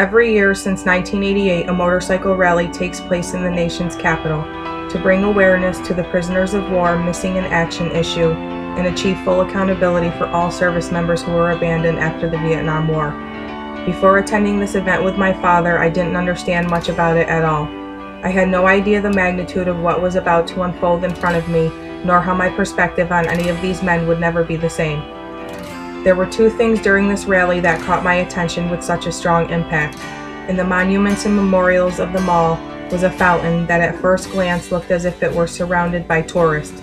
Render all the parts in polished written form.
Every year since 1988, a motorcycle rally takes place in the nation's capital to bring awareness to the prisoners of war missing in action issue and achieve full accountability for all service members who were abandoned after the Vietnam War. Before attending this event with my father, I didn't understand much about it at all. I had no idea the magnitude of what was about to unfold in front of me, nor how my perspective on any of these men would never be the same. There were two things during this rally that caught my attention with such a strong impact. In the monuments and memorials of the mall was a fountain that at first glance looked as if it were surrounded by tourists.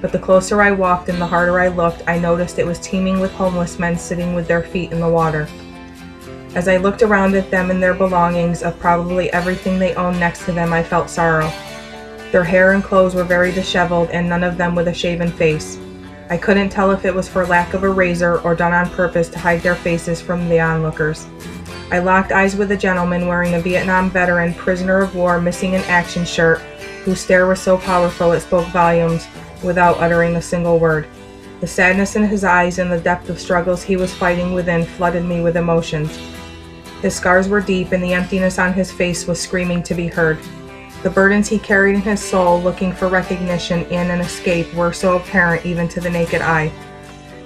But the closer I walked and the harder I looked, I noticed it was teeming with homeless men sitting with their feet in the water. As I looked around at them and their belongings of probably everything they owned next to them, I felt sorrow. Their hair and clothes were very disheveled and none of them with a shaven face. I couldn't tell if it was for lack of a razor or done on purpose to hide their faces from the onlookers. I locked eyes with a gentleman wearing a Vietnam veteran prisoner of war missing in action shirt, whose stare was so powerful it spoke volumes without uttering a single word. The sadness in his eyes and the depth of struggles he was fighting within flooded me with emotions. His scars were deep and the emptiness on his face was screaming to be heard. The burdens he carried in his soul, looking for recognition and an escape, were so apparent even to the naked eye.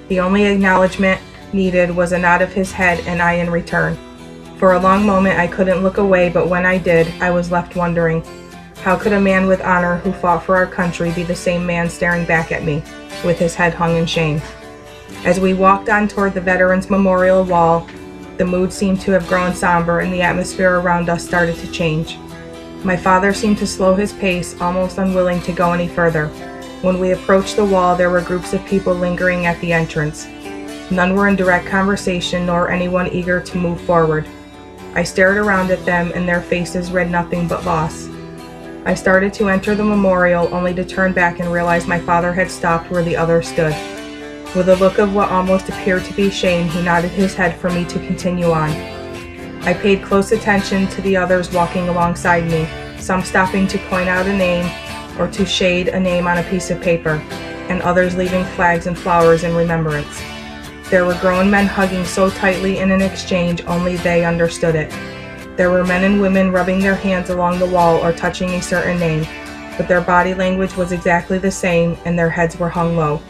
The only acknowledgement needed was a nod of his head and I in return. For a long moment I couldn't look away, but when I did, I was left wondering, how could a man with honor who fought for our country be the same man staring back at me, with his head hung in shame? As we walked on toward the Veterans Memorial Wall, the mood seemed to have grown somber and the atmosphere around us started to change. My father seemed to slow his pace, almost unwilling to go any further. When we approached the wall, there were groups of people lingering at the entrance. None were in direct conversation, nor anyone eager to move forward. I stared around at them, and their faces read nothing but loss. I started to enter the memorial, only to turn back and realize my father had stopped where the others stood. With a look of what almost appeared to be shame, he nodded his head for me to continue on. I paid close attention to the others walking alongside me, some stopping to point out a name or to shade a name on a piece of paper, and others leaving flags and flowers in remembrance. There were grown men hugging so tightly in an exchange only they understood it. There were men and women rubbing their hands along the wall or touching a certain name, but their body language was exactly the same and their heads were hung low.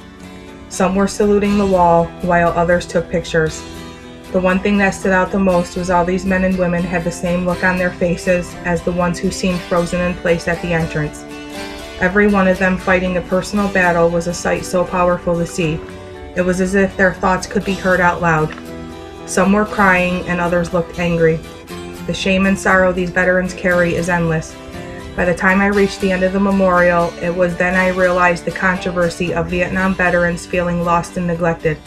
Some were saluting the wall, while others took pictures. The one thing that stood out the most was all these men and women had the same look on their faces as the ones who seemed frozen in place at the entrance. Every one of them fighting a personal battle was a sight so powerful to see. It was as if their thoughts could be heard out loud. Some were crying and others looked angry. The shame and sorrow these veterans carry is endless. By the time I reached the end of the memorial, it was then I realized the controversy of Vietnam veterans feeling lost and neglected.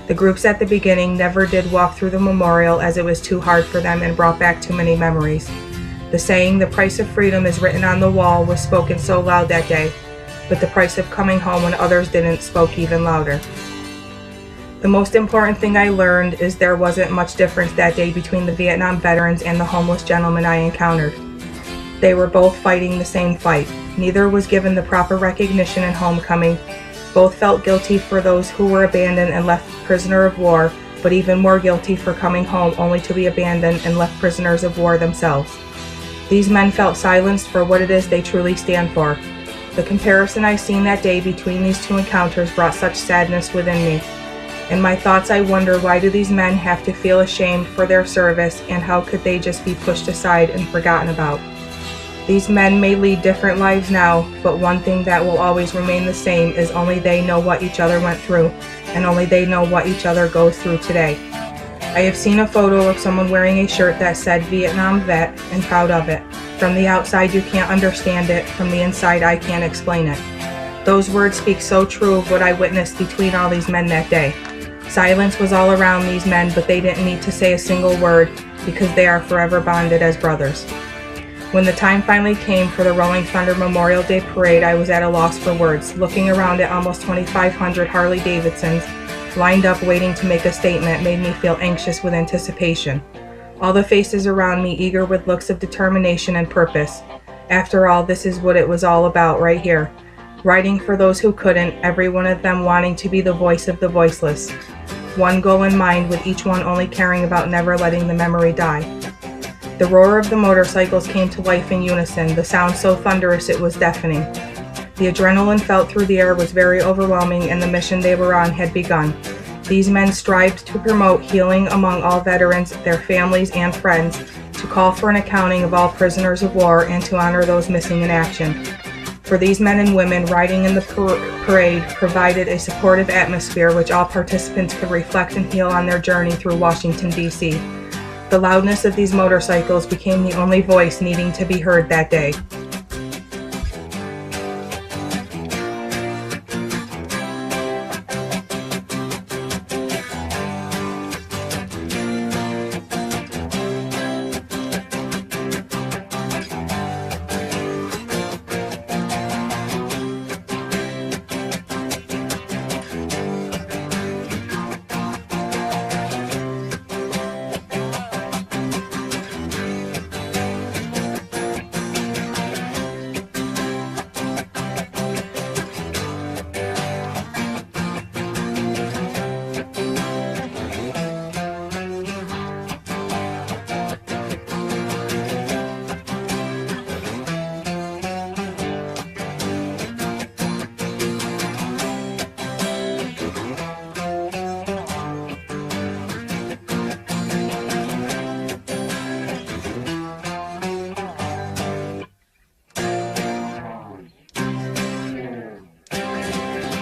The groups at the beginning never did walk through the memorial as it was too hard for them and brought back too many memories. The saying, "The price of freedom is written on the wall," was spoken so loud that day, but the price of coming home when others didn't spoke even louder. The most important thing I learned is there wasn't much difference that day between the Vietnam veterans and the homeless gentleman I encountered. They were both fighting the same fight. Neither was given the proper recognition and homecoming. Both felt guilty for those who were abandoned and left prisoner of war, but even more guilty for coming home only to be abandoned and left prisoners of war themselves. These men felt silenced for what it is they truly stand for. The comparison I seen that day between these two encounters brought such sadness within me. In my thoughts I wonder, why do these men have to feel ashamed for their service, and how could they just be pushed aside and forgotten about? These men may lead different lives now, but one thing that will always remain the same is only they know what each other went through, and only they know what each other goes through today. I have seen a photo of someone wearing a shirt that said Vietnam vet and proud of it. From the outside you can't understand it, from the inside I can't explain it. Those words speak so true of what I witnessed between all these men that day. Silence was all around these men, but they didn't need to say a single word because they are forever bonded as brothers. When the time finally came for the Rolling Thunder Memorial Day Parade, I was at a loss for words, looking around at almost 2,500 Harley-Davidsons lined up waiting to make a statement made me feel anxious with anticipation. All the faces around me eager with looks of determination and purpose. After all, this is what it was all about right here. Writing for those who couldn't, every one of them wanting to be the voice of the voiceless. One goal in mind, with each one only caring about never letting the memory die. The roar of the motorcycles came to life in unison, the sound so thunderous it was deafening. The adrenaline felt through the air was very overwhelming, and the mission they were on had begun. These men strived to promote healing among all veterans, their families, and friends, to call for an accounting of all prisoners of war, and to honor those missing in action. For these men and women, riding in the parade provided a supportive atmosphere which all participants could reflect and heal on their journey through Washington, D.C. The loudness of these motorcycles became the only voice needing to be heard that day.